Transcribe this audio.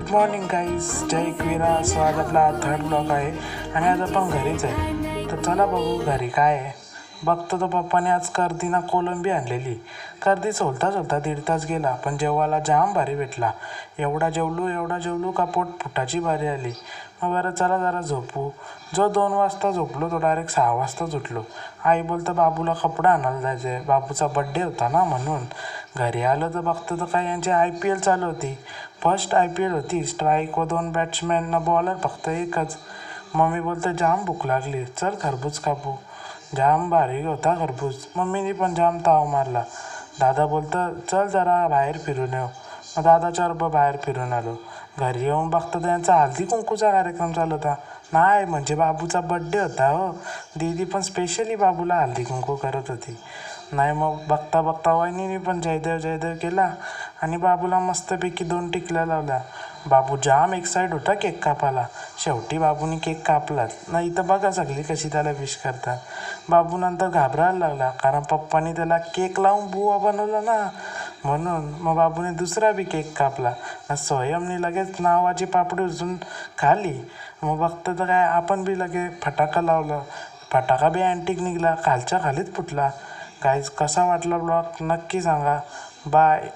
Good morning guys, जय Ekvira. So आज आपला third blog आहे आणि आज आपण घरीच आहे. तर चला बघू घरी काय आहे. बघतो तर पप्पाने आज कर्दीना कोलंबी आणलेली. कर्दी सोलता सोलता 1.5 तास गेला, पण जेवायला जाम भारी भेटला. एवढा जेवलो का पोट फुटाची बारी आली. मग बरं चला जरा झोपू. जो 2 वाजता झोपलो तो डायरेक्ट 6 वाजताच उठलो. आई बोलतं बाबूला कपडा आणायला जायचं आहे, बाबूचा बड्डे होता ना म्हणून. घरी आलो तर बघतो तर काय यांची IPL चालू होती. फर्स्ट IPL होती. स्ट्राईक व 2 बॅट्समॅन न बॉलर फक्त एकच. मम्मी बोलते जाम भूक लागली, चल खरबूज कापू. जाम भारी होता खरबूज. मम्मीने पण जाम ताव मारला. दादा बोलतं चल जरा बाहेर फिरून येऊ. मग दादाच्या बरोबर बाहेर फिरून आलो. घरी येऊन बघतो त्यांचा हळदी कुंकूचा कार्यक्रम चालू होता. नाही म्हणजे बाबूचा बड्डे होता हो. दीदी पण स्पेशली बाबूला हळदी कुंकू करत होती. नाही मग बघता बघता वहिनीने पण जयदेव केला आणि बाबूला मस्तपैकी 2 टिकल्या लावल्या. बाबू जाम एक्साइट होता केक कापायला. शेवटी बाबूने केक कापलाच. नाही तर बघा सगळी कशी त्याला विश करतात. बाबू नंतर घाबरायला लागला, कारण पप्पानी त्याला केक लावून बुवा बनवला ना म्हणून. मग बाबूने दुसरा बी केक कापला. स्वयंने लगेच नावाची पापडी उचलून खाली. मग बघतं तर काय आपण बी लगेच फटाका लावलं. फटाका बी अँटिक निघाला, खालच्या खालीच फुटला. गाईज कसा वाटला ब्लॉग नक्की सांगा. बाय.